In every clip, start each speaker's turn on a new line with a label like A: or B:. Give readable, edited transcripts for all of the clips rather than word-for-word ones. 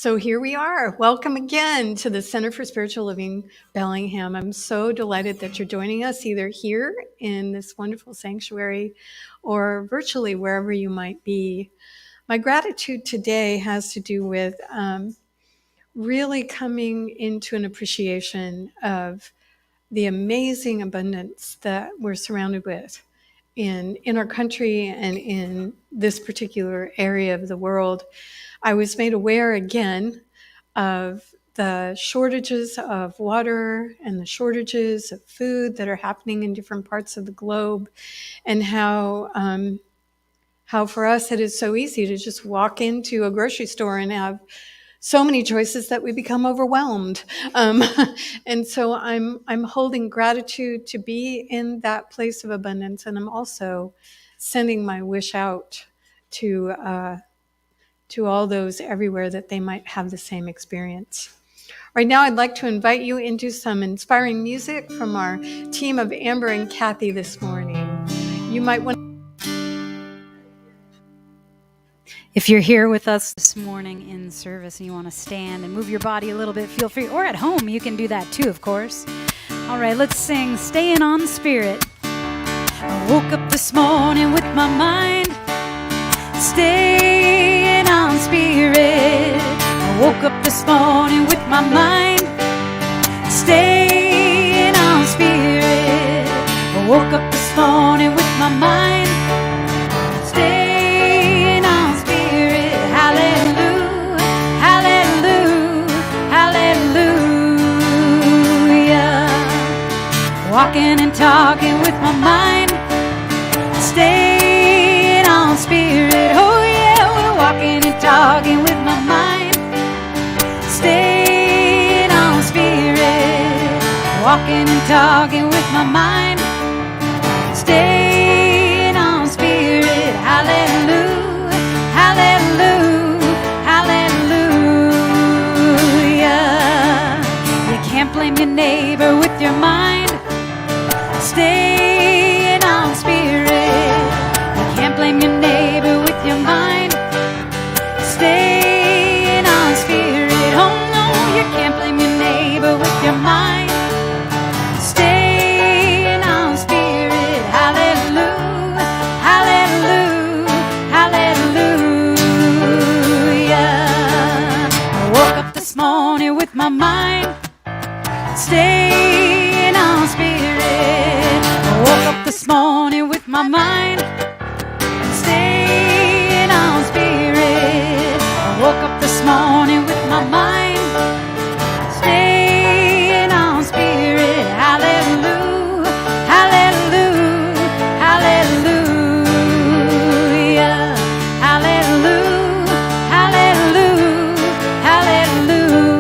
A: So here we are. Welcome again to the Center for Spiritual Living, Bellingham. I'm so delighted that you're joining us either here in this wonderful sanctuary or virtually wherever you might be. My gratitude today has to do with really coming into an appreciation of the amazing abundance that we're surrounded with in our country and in this particular area of the world. I was made aware again of the shortages of water and the shortages of food that are happening in different parts of the globe, and how for us it is so easy to just walk into a grocery store and have so many choices that we become overwhelmed. And so I'm holding gratitude to be in that place of abundance, and I'm also sending my wish out to all those everywhere that they might have the same experience. Right now, I'd like to invite you into some inspiring music from our team of Amber and Kathy this morning. You might want.
B: If you're here with us this morning in service and you want to stand and move your body a little bit, feel free. Or at home, you can do that too, of course. All right, let's sing Staying on Spirit. I woke up this morning with my mind staying on Spirit. I woke up this morning with my mind staying on Spirit. I woke up this morning with my mind staying on Spirit. Hallelujah, hallelujah, hallelujah. Walking and talking with my mind staying on Spirit. Oh yeah, we're walking and talking with my mind staying on Spirit. Walking and talking with my mind staying on Spirit. Hallelujah, hallelujah, hallelujah. You can't blame your neighbor with your mind staying on Spirit. You can't blame your neighbor with your mind staying on Spirit. Oh no, you can't blame your neighbor with your mind staying on Spirit. Hallelujah, hallelujah, hallelujah. I woke up this morning with my mind staying on Spirit. I woke up this morning with my mind staying on Spirit. I woke up this morning with my mind staying on Spirit. Hallelujah, hallelujah, hallelujah, hallelujah, hallelujah, hallelujah,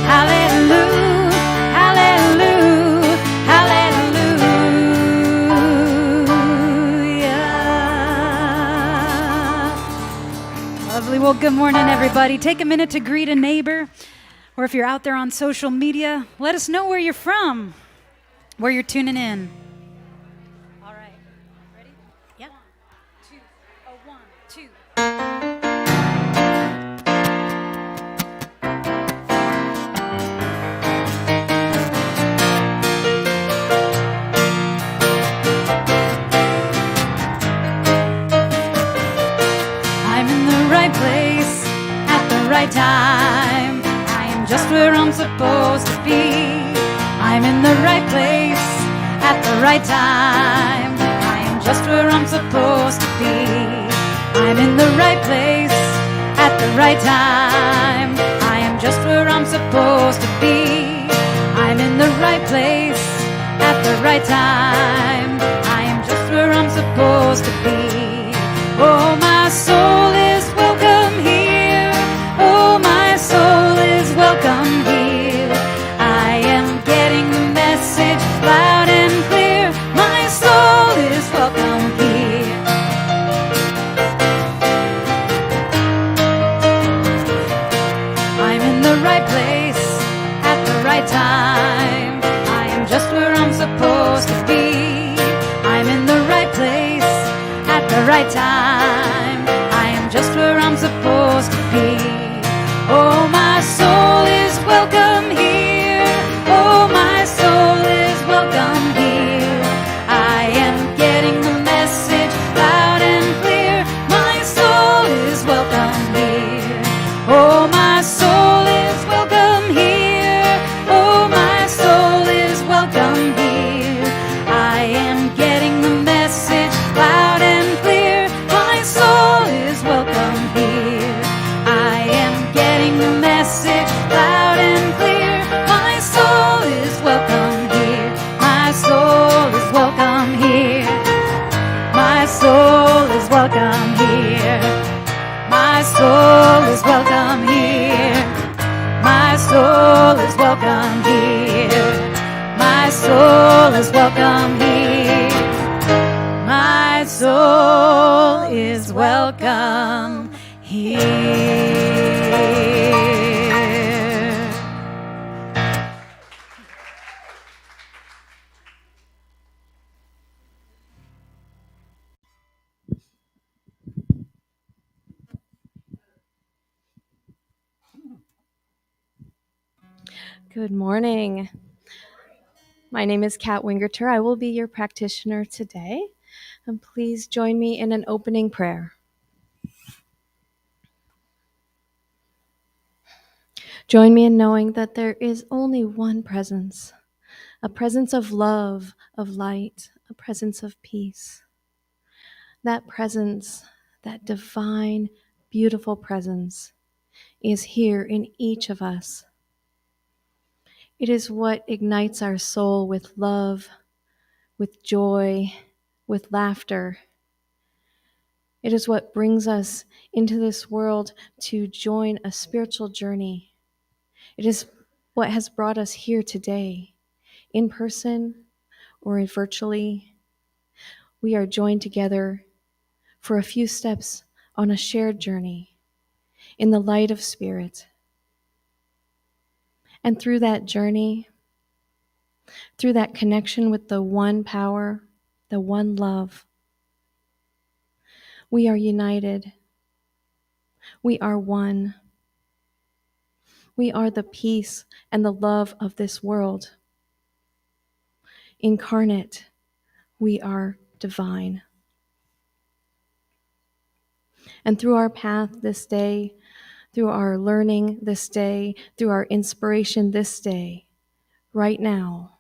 B: hallelujah, hallelujah, hallelujah. Lovely. Well, good morning, everybody. Take a minute to greet a neighbor, or if you're out there on social media, let us know where you're from, where you're tuning in. All right. Ready? Yeah. 1, 2, 1, 2. I'm in the right place at the right time. I am just where I'm supposed to be. I'm in the right place at the right time. I am just where I'm supposed to be. I'm in the right place at the right time. I am just where I'm supposed to be. I'm in the right place at the right time. I am just where I'm supposed to be. Oh, my soul is welcome here. Oh, my soul is welcome here. I am getting the message loud and clear. My soul is welcome here. I'm in the right place at the right time. I am just where I'm supposed to be. I'm in the right place at the right time. I am just where I'm supposed to be. welcome here. My soul is welcome here. My soul is welcome here. My soul is welcome here. My soul is welcome here.
C: Good morning. My name is Kat Wingerter. I will be your practitioner today. And please join me in an opening prayer. Join me in knowing that there is only one presence, a presence of love, of light, a presence of peace. That presence, that divine, beautiful presence, is here in each of us. It is what ignites our soul with love, with joy, with laughter. It is what brings us into this world to join a spiritual journey. It is what has brought us here today, in person or virtually. We are joined together for a few steps on a shared journey in the light of spirit. And through that journey, through that connection with the one power, the one love, we are united. We are one. We are the peace and the love of this world. Incarnate, we are divine. And through our path this day, through our learning this day, through our inspiration this day, right now,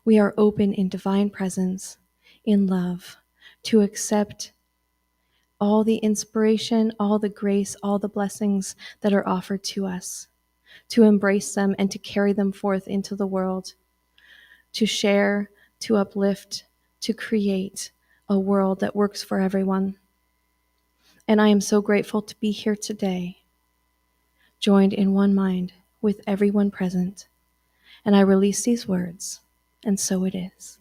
C: we are open in divine presence, in love, to accept all the inspiration, all the grace, all the blessings that are offered to us, to embrace them and to carry them forth into the world, to share, to uplift, to create a world that works for everyone. And I am so grateful to be here today, joined in one mind with everyone present. And I release these words, and so it is.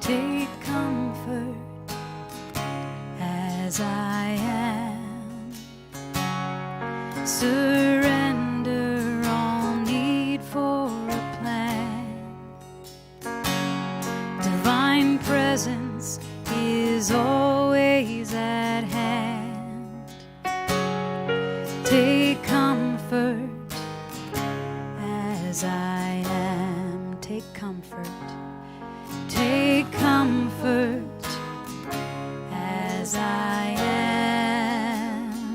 B: Take comfort as I am. Surrender all need for a plan. Divine presence is always at hand. Take comfort as I am. Take comfort. Take comfort as I am.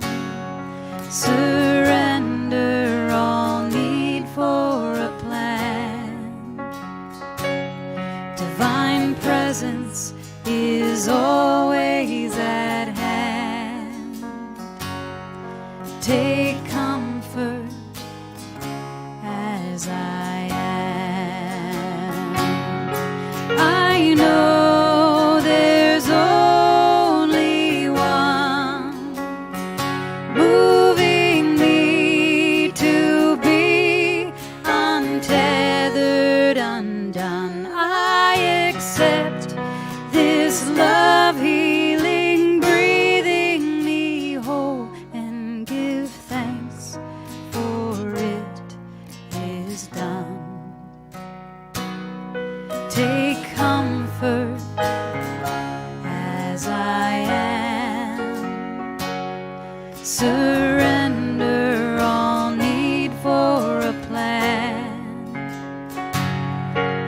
B: Surrender all need for a plan. Divine presence is always at hand. Take comfort as I am. I know there's only one moving me to be untethered, undone. I accept this love healing, breathing me whole, and give thanks for it is done. Take comfort as I am. Surrender all need for a plan.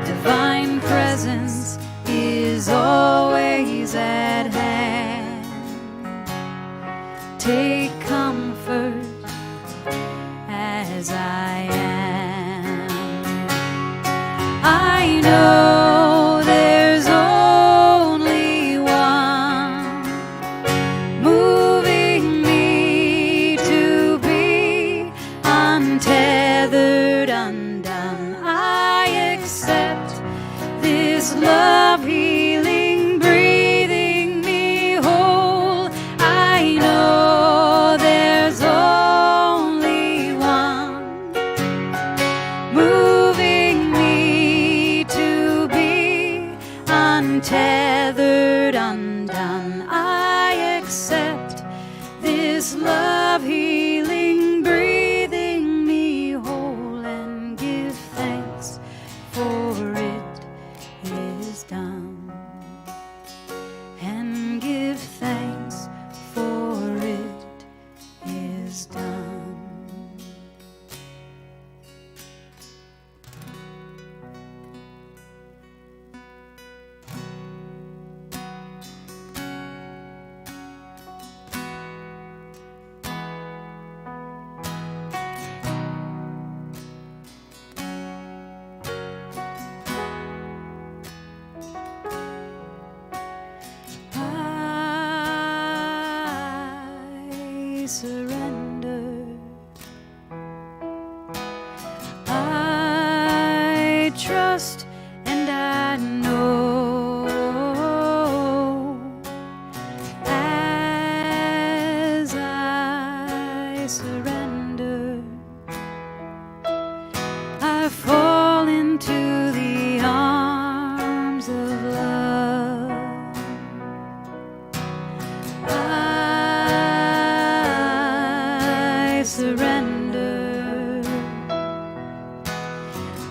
B: Divine presence is always at hand. Take comfort as I am. I know there's only this love healing, breathing me whole. I know there's only one moving me to be untethered, undone. I accept this love healing, breathing me whole, and give thanks for it is done. And give thanks for it is done. I surrender. I trust and I know as I surrender, I fall into the arms of love. I surrender.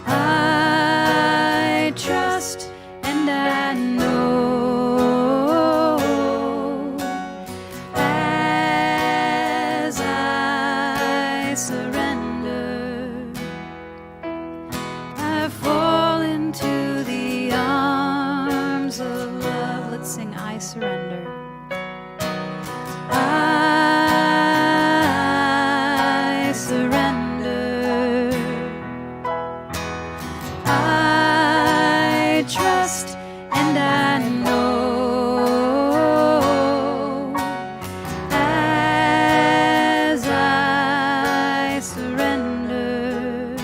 B: I trust and I know as I surrender, I fall into the arms of love. Let's sing I surrender. I surrender. I trust and I know as I surrender,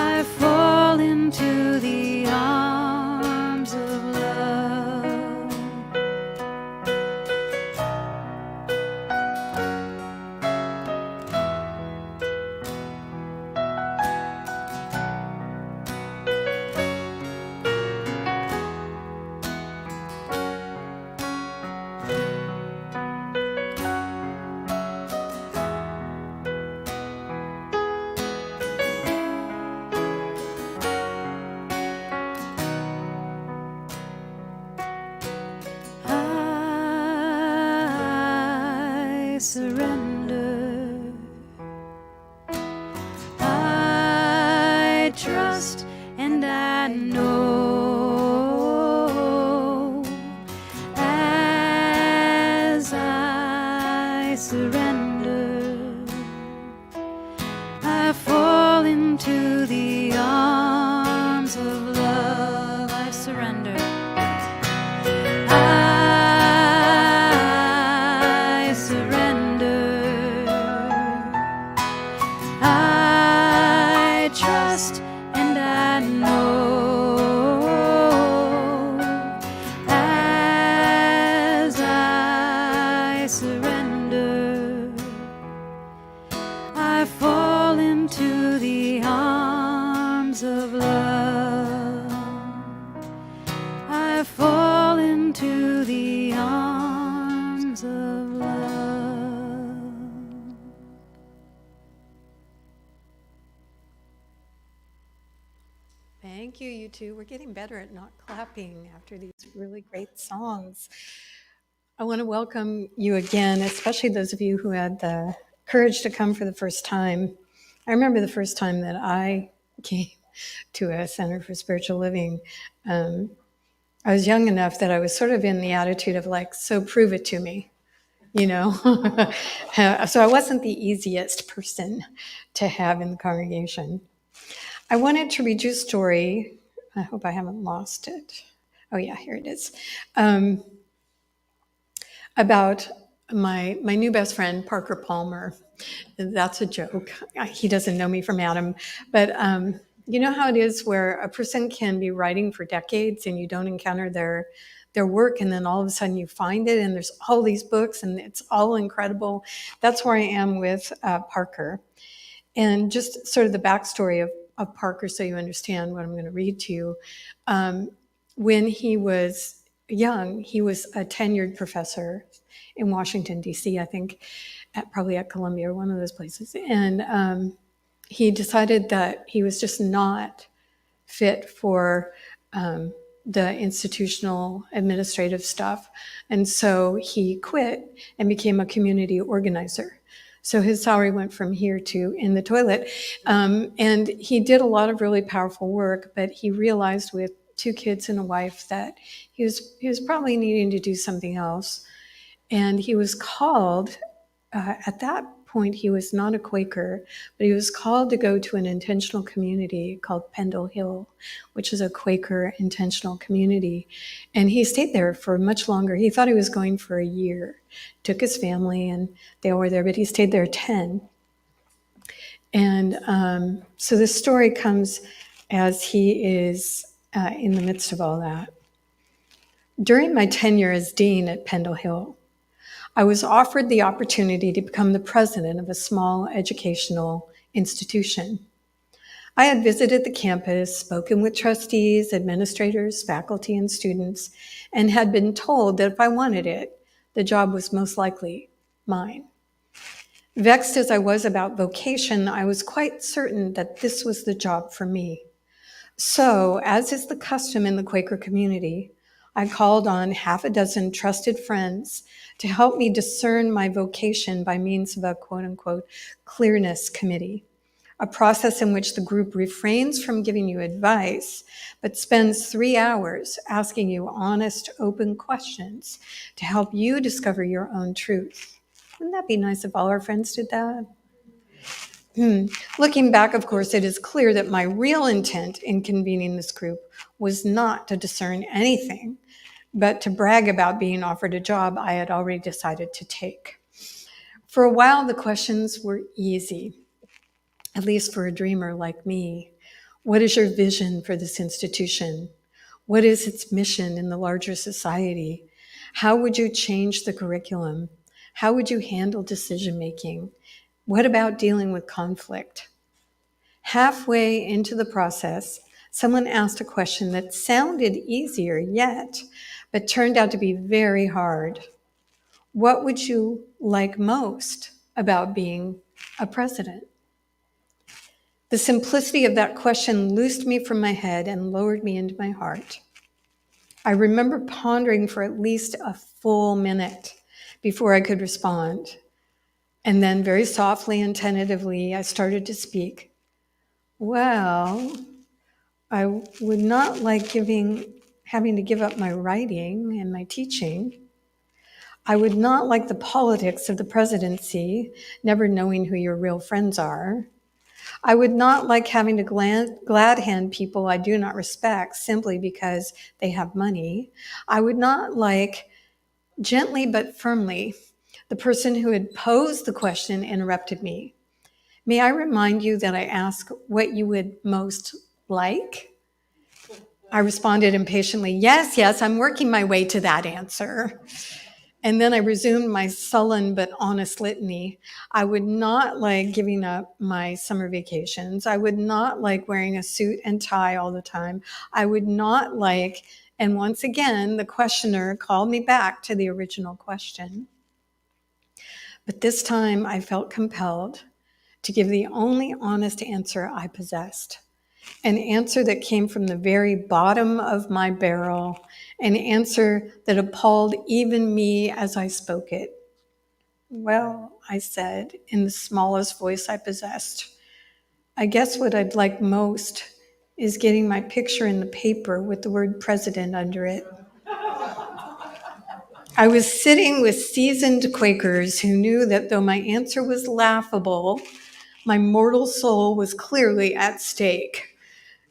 B: I fall into the arms of love. I surrender. I trust and I know as I surrender, I fall into the arms of love. I surrender. I surrender. I trust and I know as I surrender, I fall into the arms of love. I fall into the arms of love.
A: Thank you, you two. We're getting better at not clapping after these really great songs. I want to welcome you again, especially those of you who had the courage to come for the first time. I remember the first time that I came to a Center for Spiritual Living. I was young enough that I was sort of in the attitude of like, so prove it to me, you know? So I wasn't the easiest person to have in the congregation. I wanted to read you a story. I hope I haven't lost it. Oh yeah, here it is. About my new best friend, Parker Palmer. That's a joke. He doesn't know me from Adam, but You know how it is where a person can be writing for decades and you don't encounter their work, and then all of a sudden you find it and there's all these books and it's all incredible. That's where I am with Parker. And just sort of the backstory of Parker, so you understand what I'm going to read to you. When he was young, he was a tenured professor in Washington, D.C., I think, probably at Columbia or one of those places. And he decided that he was just not fit for the institutional administrative stuff. And so he quit and became a community organizer. So his salary went from here to in the toilet. And he did a lot of really powerful work, but he realized with 2 kids and a wife that he was probably needing to do something else. And he was called, at that point, he was not a Quaker, but he was called to go to an intentional community called Pendle Hill, which is a Quaker intentional community. And he stayed there for much longer. He thought he was going for a year. Took his family and they all were there, but he stayed there 10. And so this story comes as he is in the midst of all that. During my tenure as dean at Pendle Hill, I was offered the opportunity to become the president of a small educational institution. I had visited the campus, spoken with trustees, administrators, faculty, and students, and had been told that if I wanted it, the job was most likely mine. Vexed as I was about vocation, I was quite certain that this was the job for me. So, as is the custom in the Quaker community, I called on half a dozen trusted friends to help me discern my vocation by means of a quote-unquote clearness committee, a process in which the group refrains from giving you advice, but spends 3 hours asking you honest, open questions to help you discover your own truth. Wouldn't that be nice if all our friends did that? Looking back, of course, it is clear that my real intent in convening this group was not to discern anything, but to brag about being offered a job I had already decided to take. For a while, the questions were easy, at least for a dreamer like me. What is your vision for this institution? What is its mission in the larger society? How would you change the curriculum? How would you handle decision-making? What about dealing with conflict? Halfway into the process, someone asked a question that sounded easier yet, but turned out to be very hard. What would you like most about being a president? The simplicity of that question loosed me from my head and lowered me into my heart. I remember pondering for at least a full minute before I could respond. And then very softly and tentatively, I started to speak. Well, I would not like having to give up my writing and my teaching. I would not like the politics of the presidency, never knowing who your real friends are. I would not like having to glad hand people I do not respect simply because they have money. I would not like, gently but firmly, the person who had posed the question interrupted me. May I remind you that I ask what you would most like? I responded impatiently, yes, I'm working my way to that answer. And then I resumed my sullen but honest litany. I would not like giving up my summer vacations. I would not like wearing a suit and tie all the time. I would not like, and once again, the questioner called me back to the original question. But this time I felt compelled to give the only honest answer I possessed. An answer that came from the very bottom of my barrel, an answer that appalled even me as I spoke it. Well, I said in the smallest voice I possessed, I guess what I'd like most is getting my picture in the paper with the word president under it. I was sitting with seasoned Quakers who knew that though my answer was laughable, my mortal soul was clearly at stake.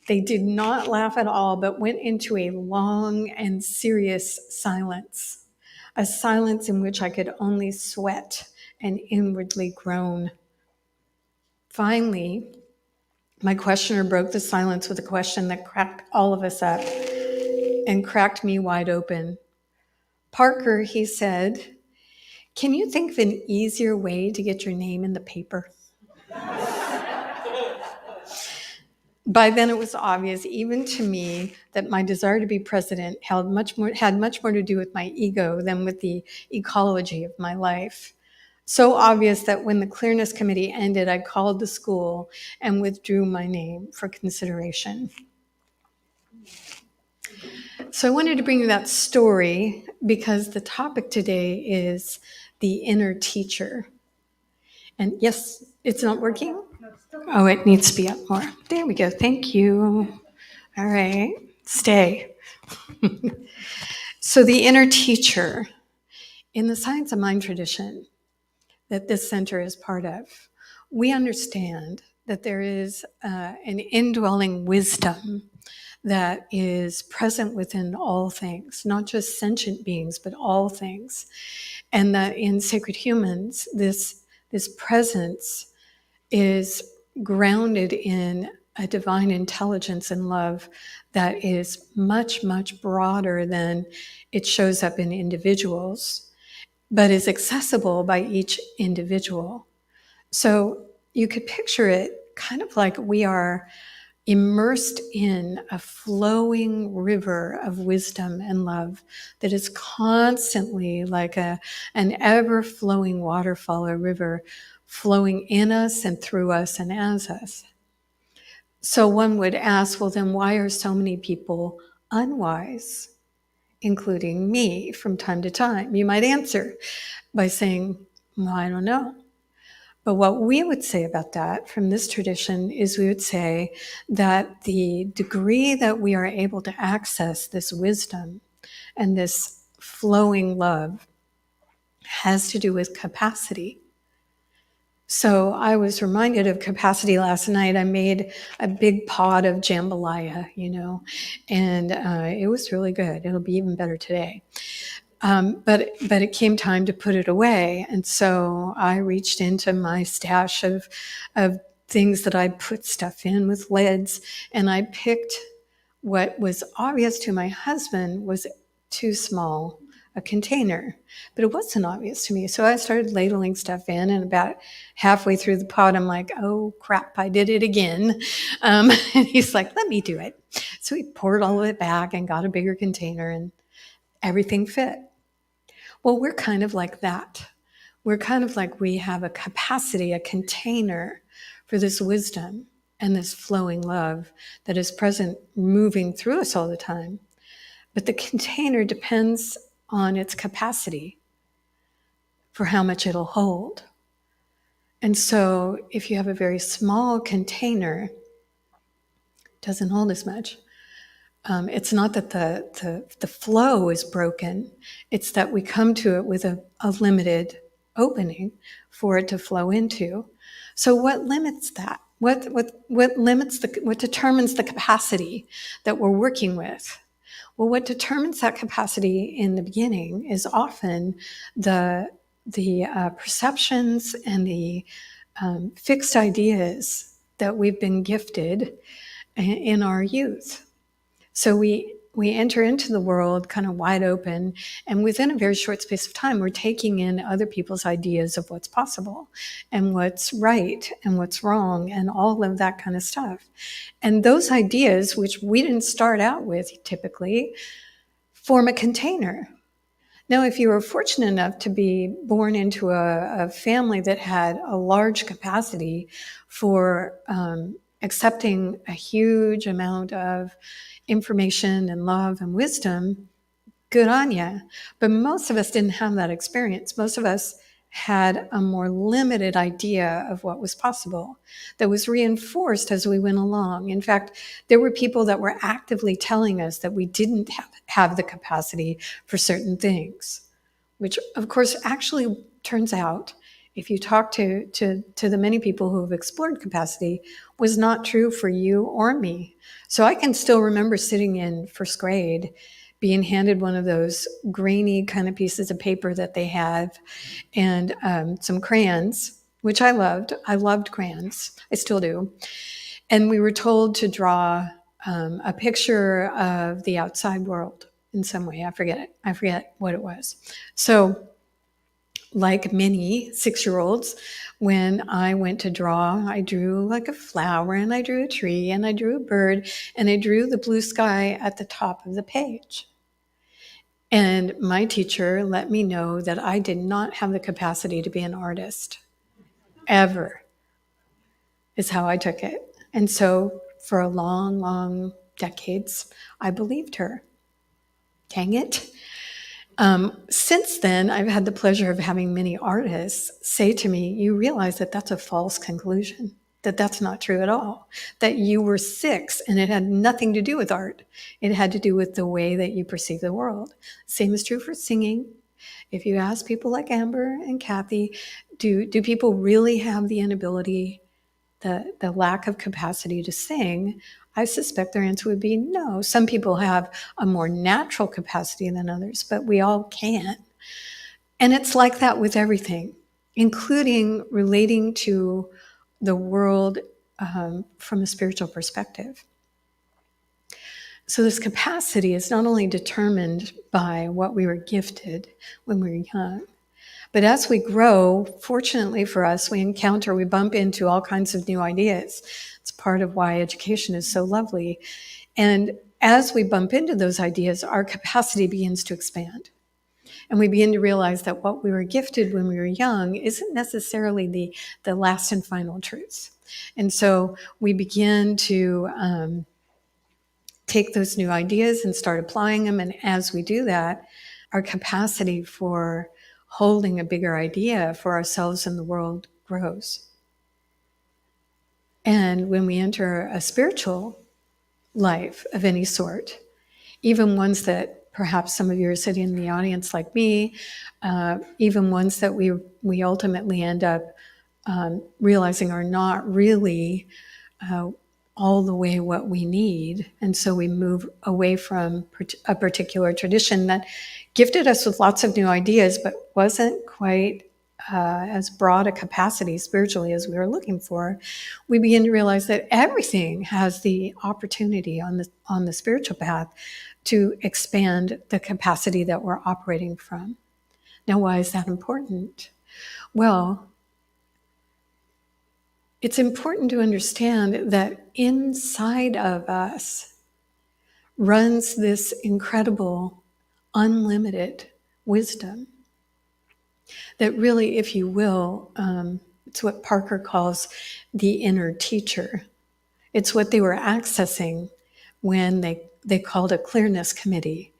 A: They did not laugh at all, but went into a long and serious silence, a silence in which I could only sweat and inwardly groan. Finally, My questioner broke the silence with a question that cracked all of us up and cracked me wide open. Parker, he said, can you think of an easier way to get your name in the paper? By then it was obvious, even to me, that my desire to be president had much more to do with my ego than with the ecology of my life. So obvious that when the Clearness Committee ended, I called the school and withdrew my name for consideration. So I wanted to bring you that story because the topic today is the inner teacher. And yes, it's not working? Oh, it needs to be up more. There we go. Thank you. All right. Stay. So the inner teacher, in the Science of Mind tradition that this center is part of, we understand that there is an indwelling wisdom that is present within all things, not just sentient beings, but all things. And that in sacred humans, this presence is grounded in a divine intelligence and love that is much, much broader than it shows up in individuals, but is accessible by each individual. So you could picture it kind of like we are immersed in a flowing river of wisdom and love that is constantly like an ever-flowing waterfall or river flowing in us and through us and as us. So one would ask, well, then why are so many people unwise, including me from time to time? You might answer by saying, well, I don't know. But what we would say about that from this tradition is we would say that the degree that we are able to access this wisdom and this flowing love has to do with capacity. So I was reminded of capacity last night. I made a big pot of jambalaya, and it was really good. It'll be even better today. But it came time to put it away, and so I reached into my stash of things that I put stuff in with lids, and I picked what was obvious to my husband was too small a container, but it wasn't obvious to me. So I started ladling stuff in, and about halfway through the pot, I'm like, oh crap, I did it again. And he's like, let me do it. So he poured all of it back and got a bigger container, and everything fit. Well, we're kind of like that. We're kind of like we have a capacity, a container for this wisdom and this flowing love that is present, moving through us all the time. But the container depends on its capacity for how much it'll hold. And so if you have a very small container, it doesn't hold as much. It's not that the flow is broken. It's that we come to it with a limited opening for it to flow into. So what limits that? What determines the capacity that we're working with? Well, what determines that capacity in the beginning is often the perceptions and the fixed ideas that we've been gifted in our youth. So we enter into the world kind of wide open, and within a very short space of time, we're taking in other people's ideas of what's possible and what's right and what's wrong and all of that kind of stuff. And those ideas, which we didn't start out with typically, form a container. Now, if you were fortunate enough to be born into a family that had a large capacity for accepting a huge amount of information and love and wisdom, good on you. But most of us didn't have that experience. Most of us had a more limited idea of what was possible that was reinforced as we went along. In fact, there were people that were actively telling us that we didn't have the capacity for certain things, which of course actually turns out, if you talk to the many people who have explored capacity, was not true for you or me. So I can still remember sitting in first grade, being handed one of those grainy kind of pieces of paper that they have, and some crayons, which I loved. I loved crayons. I still do. And we were told to draw a picture of the outside world in some way. I forget what it was. So, like many 6-year-olds, when I went to draw, I drew like a flower, and I drew a tree, and I drew a bird, and I drew the blue sky at the top of the page. And my teacher let me know that I did not have the capacity to be an artist, ever, is how I took it. And so for a long, long decades, I believed her. Dang it. Since then, I've had the pleasure of having many artists say to me, you realize that that's a false conclusion, that that's not true at all, that you were 6 and it had nothing to do with art. It had to do with the way that you perceive the world. Same is true for singing. If you ask people like Amber and Kathy, do people really have the inability, the lack of capacity to sing? I suspect their answer would be no. Some people have a more natural capacity than others, but we all can't. And it's like that with everything, including relating to the world from a spiritual perspective. So this capacity is not only determined by what we were gifted when we were young, but as we grow, fortunately for us, we bump into all kinds of new ideas. It's part of why education is so lovely. And as we bump into those ideas, our capacity begins to expand. And we begin to realize that what we were gifted when we were young isn't necessarily the last and final truth. And so we begin to take those new ideas and start applying them. And as we do that, our capacity for holding a bigger idea for ourselves and the world grows. And when we enter a spiritual life of any sort, even ones that perhaps some of you are sitting in the audience like me, even ones that we ultimately end up realizing are not really all the way what we need. And so we move away from a particular tradition that gifted us with lots of new ideas, but wasn't quite as broad a capacity spiritually as we were looking for. We begin to realize that everything has the opportunity on the spiritual path to expand the capacity that we're operating from. Now, why is that important? Well, it's important to understand that inside of us runs this incredible, unlimited wisdom that really, if you will, it's what Parker calls the inner teacher. It's what they were accessing when they called a clearness committee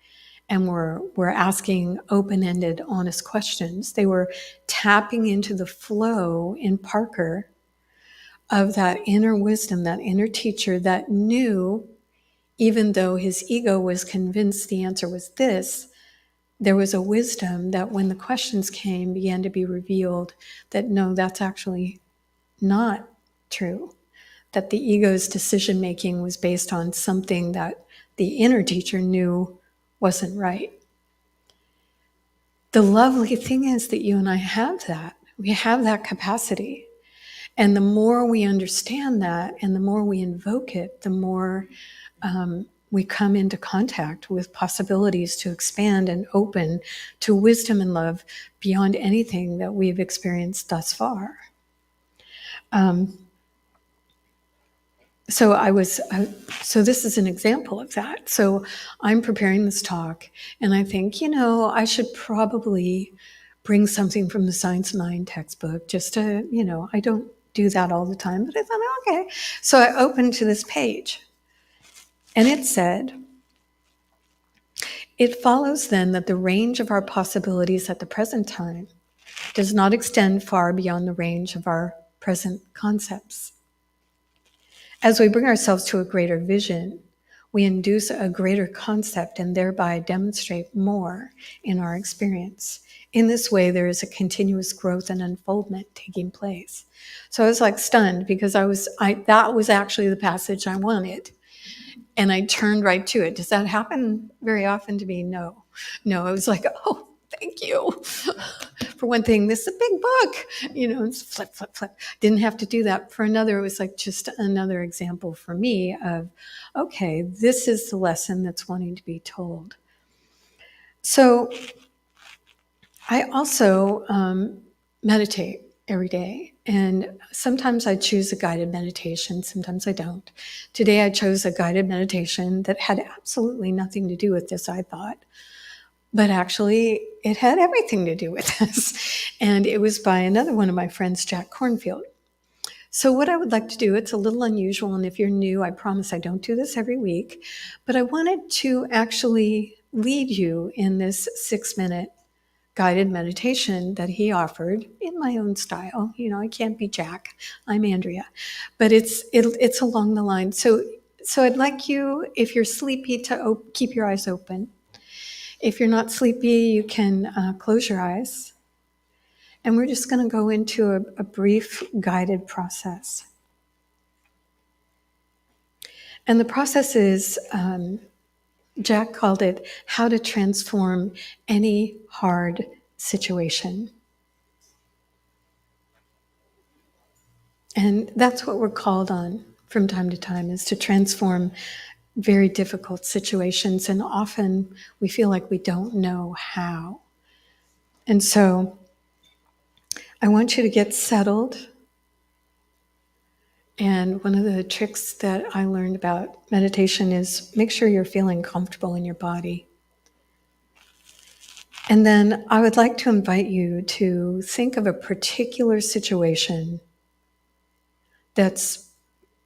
A: and were asking open-ended, honest questions. They were tapping into the flow in Parker of that inner wisdom, that inner teacher that knew, even though his ego was convinced the answer was this, there was a wisdom that when the questions came began to be revealed that no, that's actually not true. That the ego's decision-making was based on something that the inner teacher knew wasn't right. The lovely thing is that you and I have that. We have that capacity. And the more we understand that and the more we invoke it, the more we come into contact with possibilities to expand and open to wisdom and love beyond anything that we've experienced thus far. So this is an example of that. So I'm preparing this talk and I think, I should probably bring something from the Science 9 textbook just to, I don't do that all the time, but I thought, okay. So I opened to this page and it said, it follows then that the range of our possibilities at the present time does not extend far beyond the range of our present concepts. As we bring ourselves to a greater vision, we induce a greater concept and thereby demonstrate more in our experience. In this way, there is a continuous growth and unfoldment taking place. So I was like stunned because that was actually the passage I wanted. And I turned right to it. Does that happen very often to me? No. It was like, oh, thank you. for one thing, this is a big book, it's flip, flip, flip. Didn't have to do that. For another, it was like just another example for me of, okay, this is the lesson that's wanting to be told. So I also meditate every day. And sometimes I choose a guided meditation, sometimes I don't. Today I chose a guided meditation that had absolutely nothing to do with this, I thought. But actually, it had everything to do with this. And it was by another one of my friends, Jack Cornfield. So what I would like to do, it's a little unusual, and if you're new, I promise I don't do this every week, but I wanted to actually lead you in this 6-minute guided meditation that he offered in my own style. I can't be Jack, I'm Andrea, but it's along the line. So I'd like you, if you're sleepy, to keep your eyes open. If you're not sleepy, you can close your eyes. And we're just going to go into a brief guided process. And the process is, Jack called it, how to transform any hard situation. And that's what we're called on from time to time, is to transform very difficult situations. And often we feel like we don't know how. And so I want you to get settled. And one of the tricks that I learned about meditation is make sure you're feeling comfortable in your body. And then I would like to invite you to think of a particular situation that's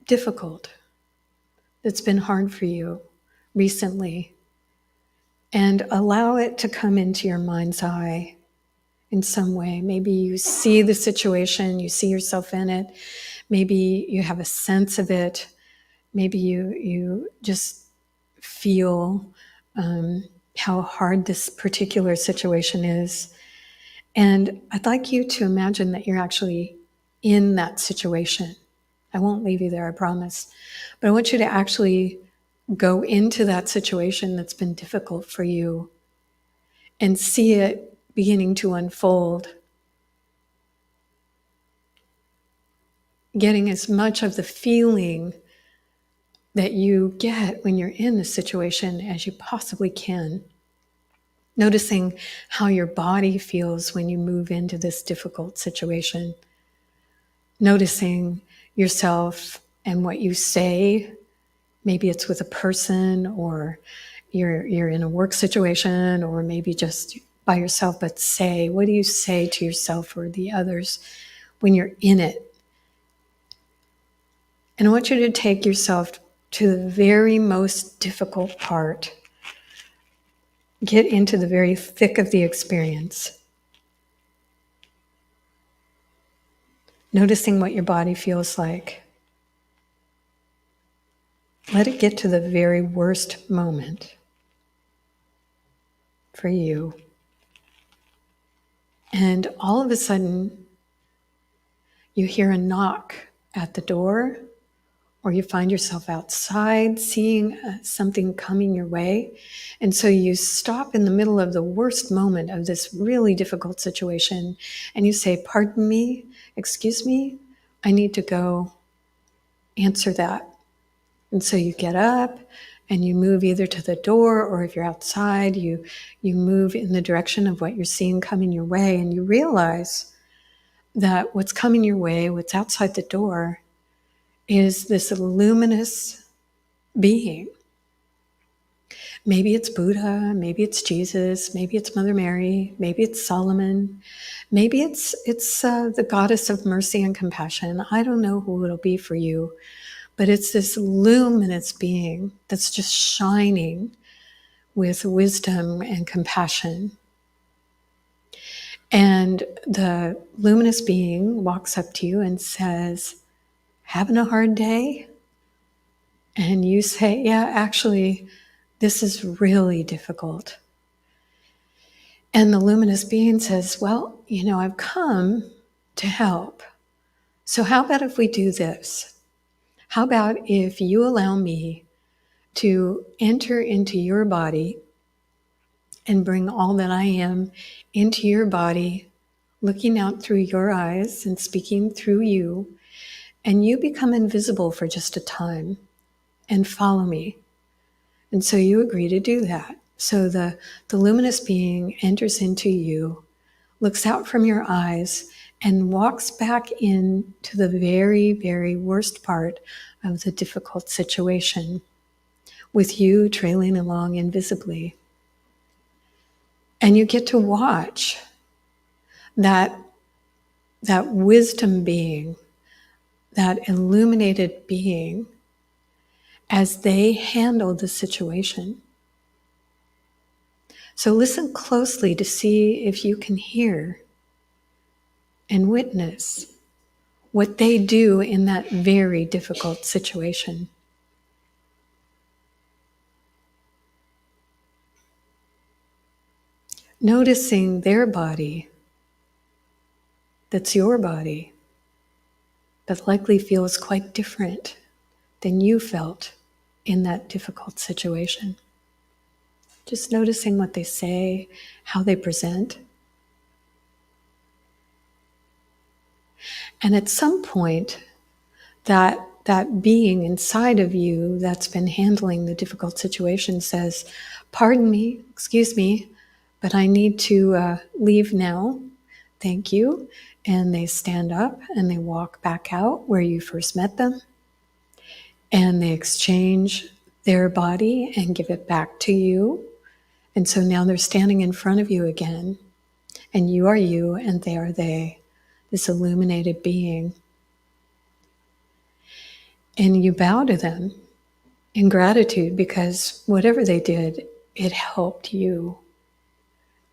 A: difficult, that's been hard for you recently, and allow it to come into your mind's eye in some way. Maybe you see the situation, you see yourself in it. Maybe you have a sense of it. Maybe you just feel how hard this particular situation is. And I'd like you to imagine that you're actually in that situation. I won't leave you there, I promise. But I want you to actually go into that situation that's been difficult for you and see it beginning to unfold, getting as much of the feeling that you get when you're in the situation as you possibly can. Noticing how your body feels when you move into this difficult situation. Noticing yourself and what you say. Maybe it's with a person, or you're in a work situation, or maybe just by yourself, but say, what do you say to yourself or the others when you're in it? And I want you to take yourself to the very most difficult part. Get into the very thick of the experience. Noticing what your body feels like. Let it get to the very worst moment for you. And all of a sudden, you hear a knock at the door, or you find yourself outside seeing something coming your way. And so you stop in the middle of the worst moment of this really difficult situation, and you say, "Pardon me, excuse me, I need to go answer that." And so you get up and you move either to the door, or if you're outside, you move in the direction of what you're seeing coming your way, and you realize that what's coming your way, what's outside the door, is this luminous being. Maybe it's Buddha, maybe it's Jesus, maybe it's Mother Mary, maybe it's Solomon, maybe it's the goddess of mercy and compassion. I don't know who it'll be for you, but it's this luminous being that's just shining with wisdom and compassion. And the luminous being walks up to you and says, "Having a hard day?" And you say, "Yeah, actually, this is really difficult." And the luminous being says, "Well, I've come to help. So how about if we do this? How about if you allow me to enter into your body and bring all that I am into your body looking out through your eyes and speaking through you, and you become invisible for just a time and follow me. And so you agree to do that. So the luminous being enters into you, looks out from your eyes, and walks back into the very, very worst part of the difficult situation, with you trailing along invisibly. And you get to watch that wisdom being, that illuminated being, as they handle the situation. So listen closely to see if you can hear and witness what they do in that very difficult situation. Noticing their body, that's your body, that likely feels quite different than you felt in that difficult situation. Just noticing what they say, how they present. And at some point, that being inside of you that's been handling the difficult situation says, "Pardon me, excuse me, but I need to leave now. Thank you." And they stand up and they walk back out where you first met them. And they exchange their body and give it back to you. And so now they're standing in front of you again. And you are you and they are they, this illuminated being. And you bow to them in gratitude because whatever they did, it helped you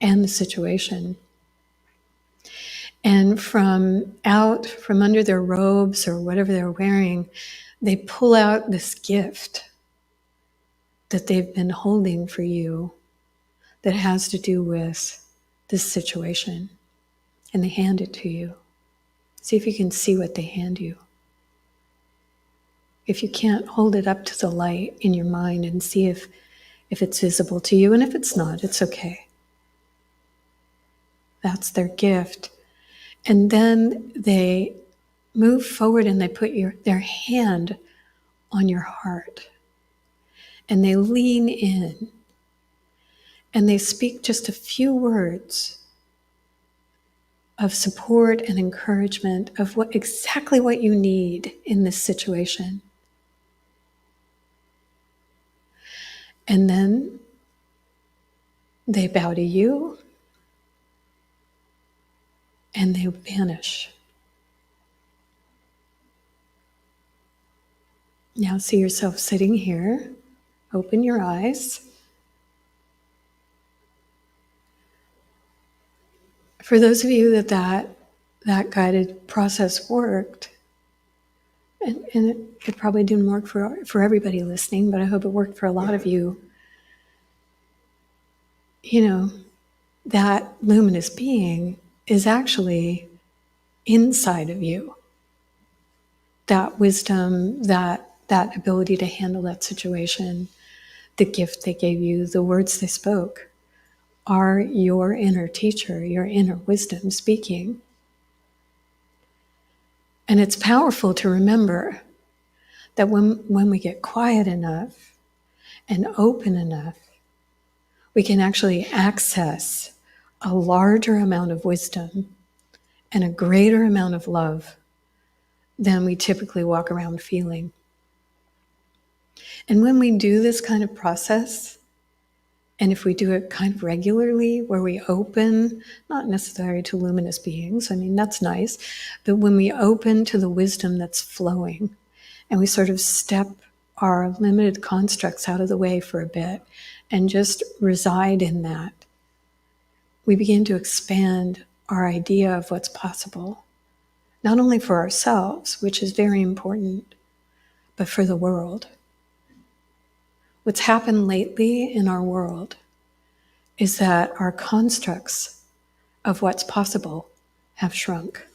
A: and the situation. And from under their robes or whatever they're wearing, they pull out this gift that they've been holding for you that has to do with this situation. And they hand it to you. See if you can see what they hand you. If you can't, hold it up to the light in your mind and see if it's visible to you. And if it's not, it's okay. That's their gift. And then they move forward and they put their hand on your heart. And they lean in. And they speak just a few words of support and encouragement of exactly what you need in this situation. And then they bow to you and they vanish. Now see yourself sitting here. Open your eyes. For those of you that guided process worked, and it probably didn't work for everybody listening, but I hope it worked for a lot of you. You know, that luminous being is actually inside of you. That wisdom, that ability to handle that situation, the gift they gave you, the words they spoke, are your inner teacher, your inner wisdom speaking. And it's powerful to remember that when we get quiet enough and open enough, we can actually access a larger amount of wisdom and a greater amount of love than we typically walk around feeling. And when we do this kind of process, and if we do it kind of regularly, where we open, not necessarily to luminous beings, I mean, that's nice, but when we open to the wisdom that's flowing, and we sort of step our limited constructs out of the way for a bit and just reside in that, we begin to expand our idea of what's possible, not only for ourselves, which is very important, but for the world. What's happened lately in our world is that our constructs of what's possible have shrunk,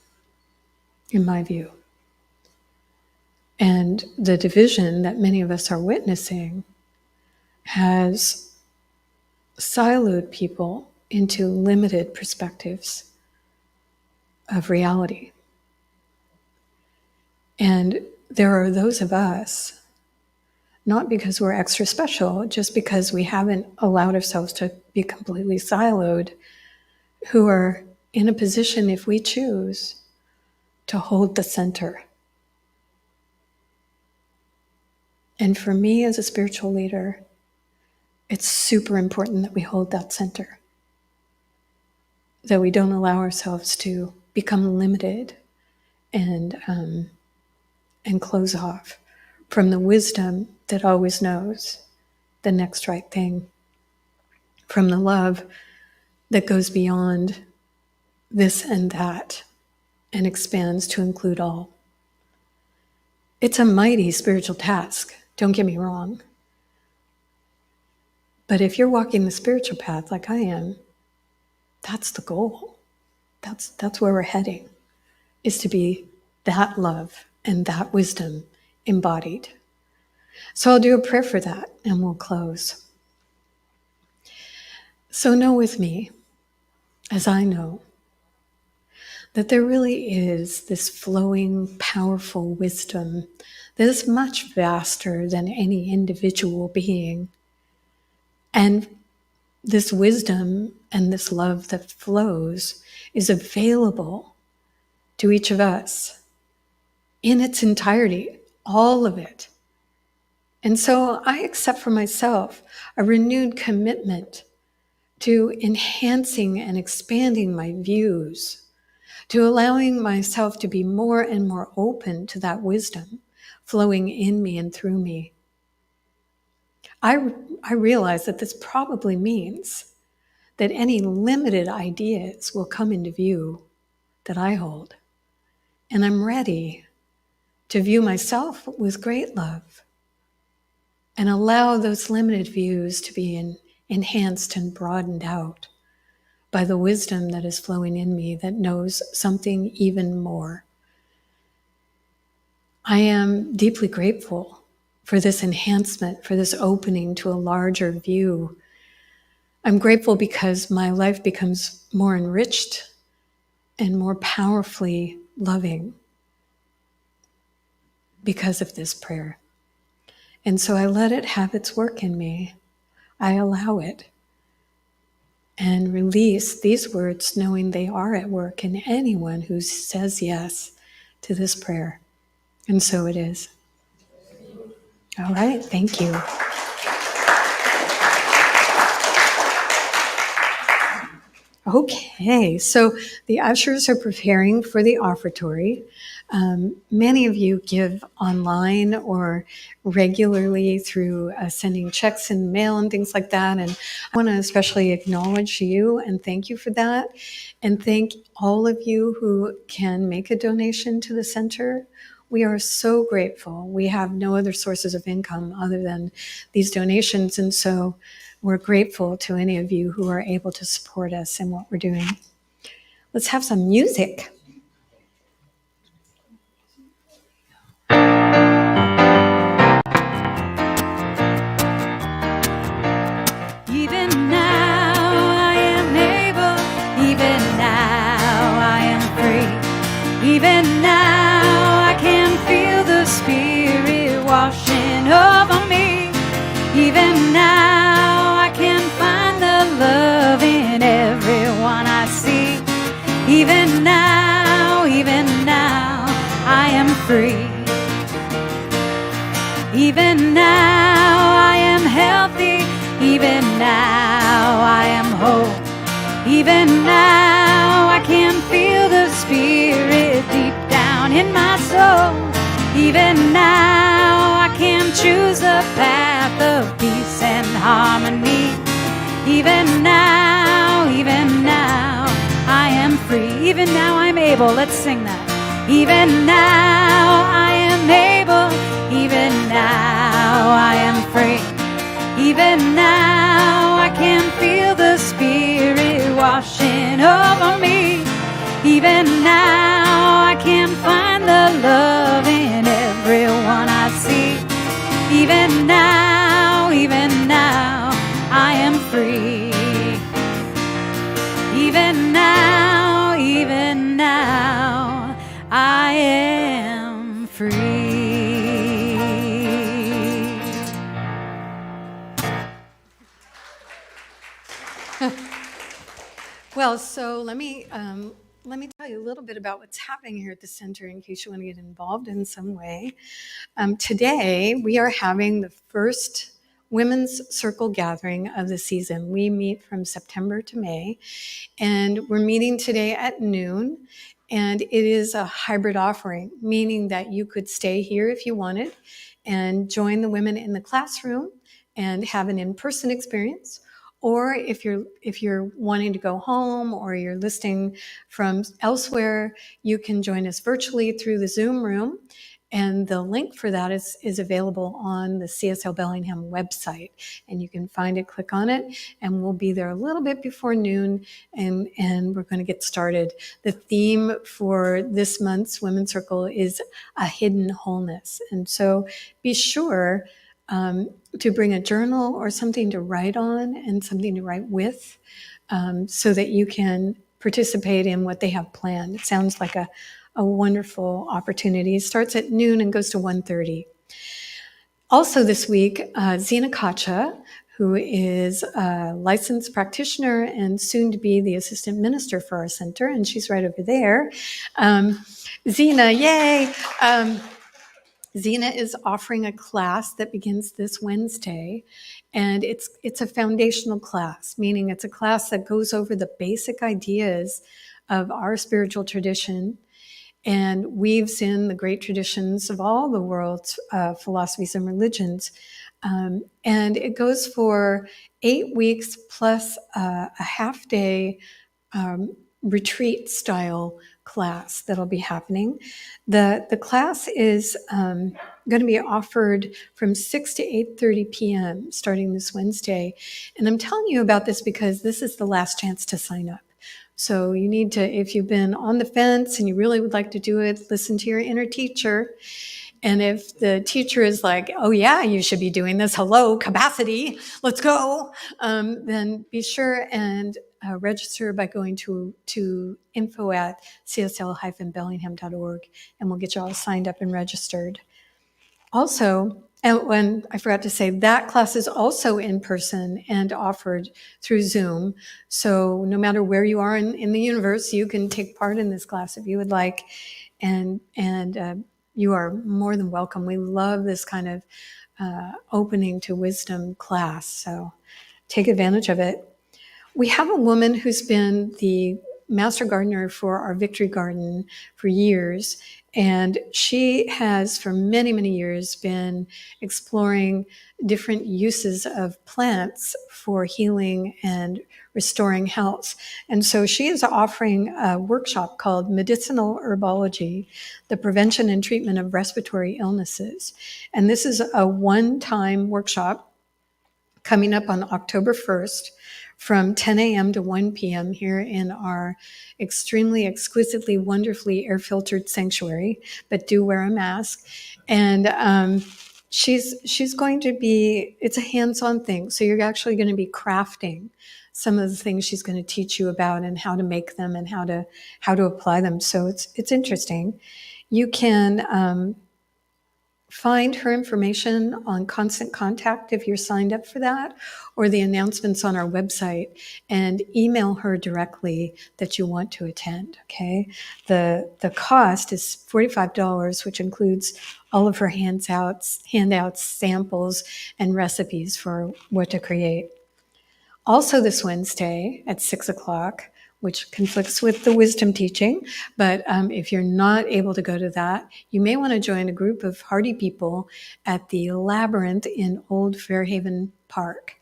A: in my view. And the division that many of us are witnessing has siloed people into limited perspectives. of reality. And there are those of us, not because we're extra special, just because we haven't allowed ourselves to be completely siloed, who are in a position, if we choose, to hold the center. And for me as a spiritual leader, it's super important that we hold that center, that we don't allow ourselves to become limited and close off from the wisdom that always knows the next right thing, from the love that goes beyond this and that and expands to include all. It's a mighty spiritual task, don't get me wrong. But if you're walking the spiritual path like I am, that's the goal. That's where we're heading, is to be that love and that wisdom embodied. So I'll do a prayer for that and we'll close. So know with me, as I know, that there really is this flowing, powerful wisdom that is much vaster than any individual being. And this wisdom and this love that flows is available to each of us in its entirety, all of it. And so I accept for myself a renewed commitment to enhancing and expanding my views, to allowing myself to be more and more open to that wisdom flowing in me and through me. I realize that this probably means that any limited ideas will come into view that I hold. And I'm ready to view myself with great love and allow those limited views to be enhanced and broadened out by the wisdom that is flowing in me that knows something even more. I am deeply grateful for this enhancement, for this opening to a larger view. I'm grateful because my life becomes more enriched and more powerfully loving because of this prayer. And so I let it have its work in me. I allow it and release these words, knowing they are at work in anyone who says yes to this prayer. And so it is. All right, thank you. Okay, so the ushers are preparing for the offertory. Many of you give online or regularly through sending checks in the mail and things like that. And I want to especially acknowledge you and thank you for that. And thank all of you who can make a donation to the center. We are so grateful. We have no other sources of income other than these donations. And so we're grateful to any of you who are able to support us in what we're doing. Let's have some music.
B: Even now I am able, even now I am free. Even now I can feel the Spirit washing over me. Even now I can find the love in everyone I see. Even now I am free. Even now I am healthy. Even now I am whole. Even now I can feel the Spirit deep down in my soul. Even now I can choose a path of peace and harmony. Even now I am free. Even now I'm able. Let's sing that. Even now I am able. Even now I am free. Even now I can feel the Spirit washing over me. Even now I can find the love in everyone I see. Even now I am free. Even now
A: Well, so let me tell you a little bit about what's happening here at the center in case you want to get involved in some way. Today, we are having the first Women's Circle gathering of the season. We meet from September to May, and we're meeting today at noon. And it is a hybrid offering, meaning that you could stay here if you wanted and join the women in the classroom and have an in-person experience. Or if you're wanting to go home or you're listening from elsewhere, you can join us virtually through the Zoom room. And the link for that is available on the CSL Bellingham website. And you can find it, click on it, and we'll be there a little bit before noon, and we're going to get started. The theme for this month's Women's Circle is a hidden wholeness. And so be sure to bring a journal or something to write on and something to write with, so that you can participate in what they have planned. It sounds like a wonderful opportunity. It starts at noon and goes to 1:30. Also this week, Zina Kacha, who is a licensed practitioner and soon to be the assistant minister for our center, and she's right over there. Zina, yay! Zina is offering a class that begins this Wednesday, and it's a foundational class, meaning it's a class that goes over the basic ideas of our spiritual tradition and weaves in the great traditions of all the world's philosophies and religions. And it goes for 8 weeks plus a half day retreat style class that'll be happening. The class is going to be offered from 6 to 8:30 p.m. starting this Wednesday. And I'm telling you about this because this is the last chance to sign up. So you need to, if you've been on the fence and you really would like to do it, listen to your inner teacher. And if the teacher is like, oh yeah, you should be doing this, hello, capacity, let's go, then be sure and register by going to info@csl-bellingham.org, and we'll get you all signed up and registered. Also, and when I forgot to say, that class is also in person and offered through Zoom. So no matter where you are in the universe, you can take part in this class if you would like. And you are more than welcome. We love this kind of opening to wisdom class. So take advantage of it. We have a woman who's been the master gardener for our Victory Garden for years. And she has, for many, many years, been exploring different uses of plants for healing and restoring health. And so she is offering a workshop called Medicinal Herbology, the Prevention and Treatment of Respiratory Illnesses. And this is a one-time workshop coming up on October 1st from 10 a.m. to 1 p.m. here in our extremely exquisitely, wonderfully air-filtered sanctuary, but do wear a mask. And she's going to be, it's a hands-on thing. So you're actually going to be crafting some of the things she's going to teach you about and how to make them and how to apply them. So it's interesting. You can find her information on Constant Contact if you're signed up for that, or the announcements on our website, and email her directly that you want to attend, okay? The cost is $45, which includes all of her handouts, samples, and recipes for what to create. Also this Wednesday at 6 o'clock, which conflicts with the wisdom teaching, but if you're not able to go to that, you may want to join a group of hardy people at the Labyrinth in Old Fairhaven Park.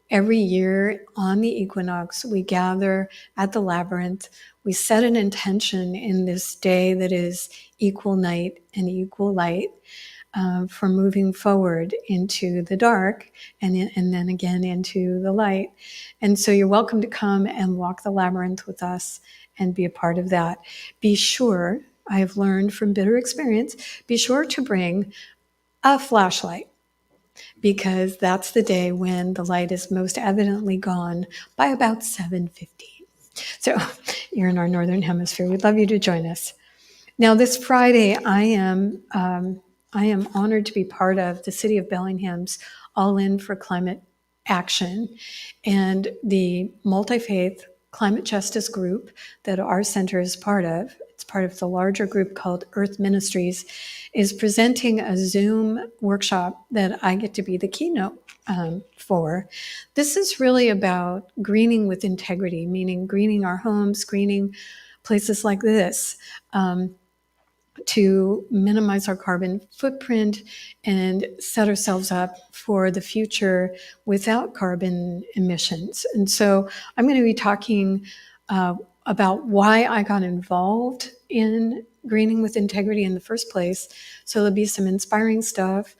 A: Every year on the equinox, we gather at the Labyrinth. We set an intention in this day that is equal night and equal light, for moving forward into the dark and then again into the light. And so you're welcome to come and walk the labyrinth with us and be a part of that. Be sure, I have learned from bitter experience, be sure to bring a flashlight, because that's the day when the light is most evidently gone by about 7:15. So you're in our northern hemisphere. We'd love you to join us. Now, this Friday, I am honored to be part of the City of Bellingham's All In for Climate Action and the multi-faith climate justice group that our center is part of. It's part of the larger group called Earth Ministries, is presenting a Zoom workshop that I get to be the keynote for. This is really about greening with integrity, meaning greening our homes, greening places like this, to minimize our carbon footprint and set ourselves up for the future without carbon emissions. And so I'm going to be talking about why I got involved in greening with integrity in the first place. So there'll be some inspiring stuff.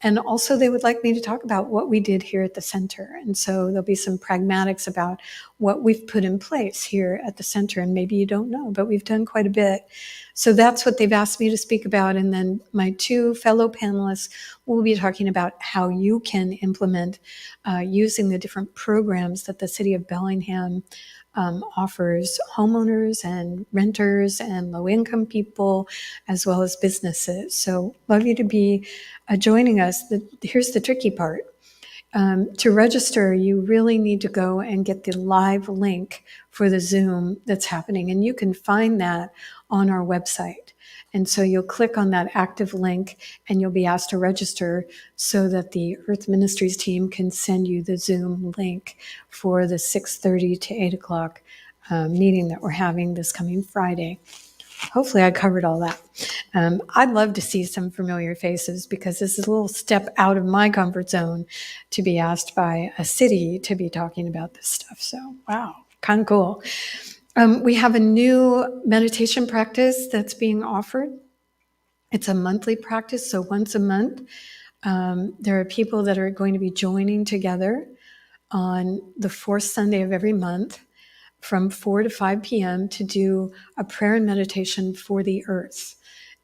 A: And also, they would like me to talk about what we did here at the center. And so there'll be some pragmatics about what we've put in place here at the center. And maybe you don't know, but we've done quite a bit. So that's what they've asked me to speak about. And then my two fellow panelists will be talking about how you can implement using the different programs that the city of Bellingham offers homeowners and renters and low-income people, as well as businesses. So love you to be joining us. Here's the tricky part. To register, you really need to go and get the live link for the Zoom that's happening. And you can find that on our website. And so you'll click on that active link and you'll be asked to register so that the Earth Ministries team can send you the Zoom link for the 6:30 to 8 o'clock meeting that we're having this coming Friday. Hopefully I covered all that. I'd love to see some familiar faces because this is a little step out of my comfort zone to be asked by a city to be talking about this stuff. So, wow, kind of cool. We have a new meditation practice that's being offered. It's a monthly practice, so once a month. There are people that are going to be joining together on the fourth Sunday of every month from 4 to 5 p.m. to do a prayer and meditation for the earth.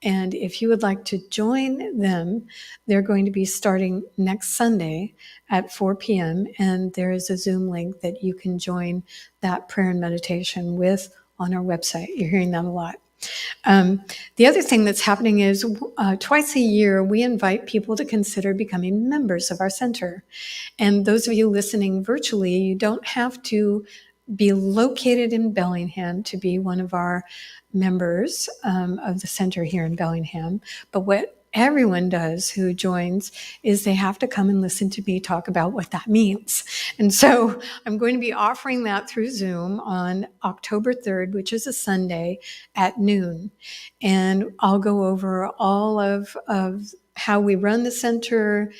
A: And if you would like to join them, they're going to be starting next Sunday at 4 p.m. And there is a Zoom link that you can join that prayer and meditation with on our website. You're hearing that a lot. The other thing that's happening is twice a year, we invite people to consider becoming members of our center. And those of you listening virtually, you don't have to be located in Bellingham to be one of our members of the center here in Bellingham. But what everyone does who joins is they have to come and listen to me talk about what that means. And so I'm going to be offering that through Zoom on October 3rd, which is a Sunday at noon. And I'll go over all of how we run the center,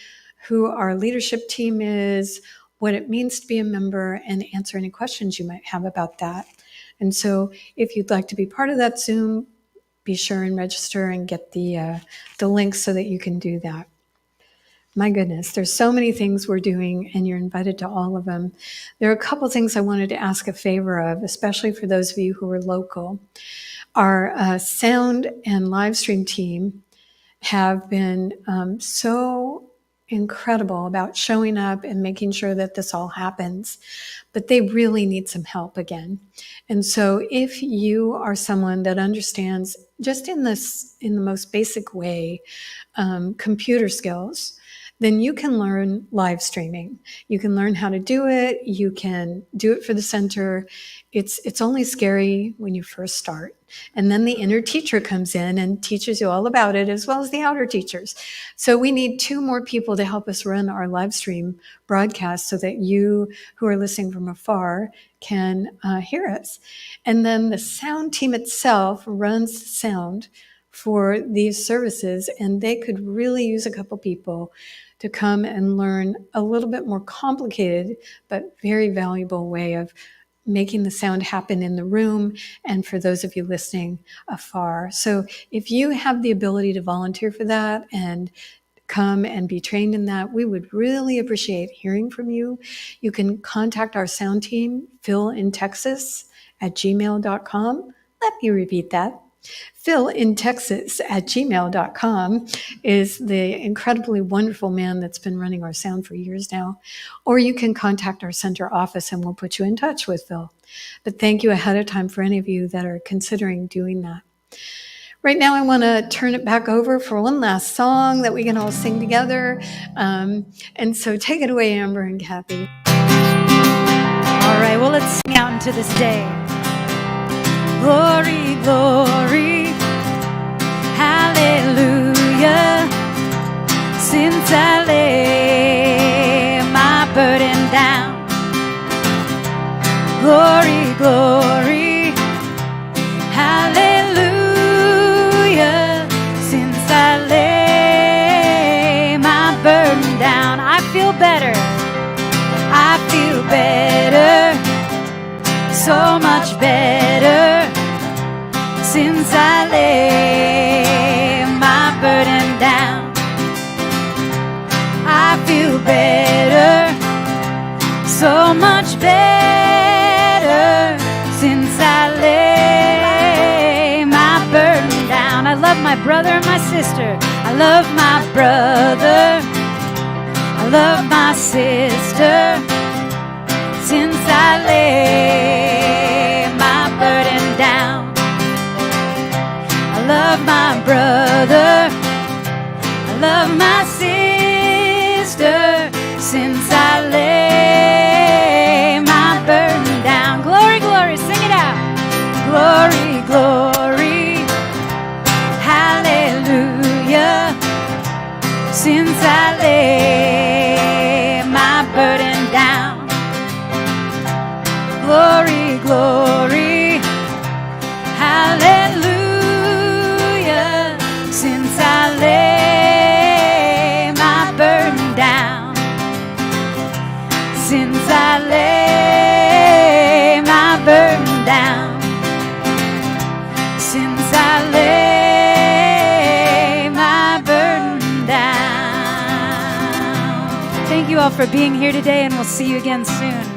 A: who our leadership team is, what it means to be a member, and answer any questions you might have about that. And so if you'd like to be part of that Zoom, be sure and register and get the link so that you can do that. My goodness, there's so many things we're doing, and you're invited to all of them. There are a couple things I wanted to ask a favor of, especially for those of you who are local. Our sound and live stream team have been so incredible about showing up and making sure that this all happens, but they really need some help again. And so if you are someone that understands just in the most basic way, computer skills, then you can learn live streaming. You can learn how to do it. You can do it for the center. It's only scary when you first start. And then the inner teacher comes in and teaches you all about it, as well as the outer teachers. So we need 2 more people to help us run our live stream broadcast so that you who are listening from afar can hear us. And then the sound team itself runs sound for these services, and they could really use a couple people to come and learn a little bit more complicated but very valuable way of making the sound happen in the room and for those of you listening afar. So if you have the ability to volunteer for that and come and be trained in that, we would really appreciate hearing from you. You can contact our sound team, philintexas@gmail.com. Let me repeat that. philintexas@gmail.com is the incredibly wonderful man that's been running our sound for years now. Or you can contact our center office and we'll put you in touch with Phil. But thank you ahead of time for any of you that are considering doing that. Right now, I want to turn it back over for one last song that we can all sing together. And so take it away, Amber and Kathy.
B: All right, well, let's sing out into this day. Glory, glory, hallelujah. Since I lay my burden down, glory, glory, hallelujah. Since I lay my burden down, I feel better. I feel better, so much better. Since I lay my burden down, I feel better, so much better. Since I lay my burden down, I love my brother and my sister. I love my brother, I love my sister. Since I lay my burden down, I love my brother, I love my sister. Since I lay my burden down, glory, glory, sing it out. Glory, glory, hallelujah. Since I lay my burden down, glory, glory, hallelujah. Since I lay my burden down, since I lay my burden down, since I lay my burden down. Thank you all for being here today, and we'll see you again soon.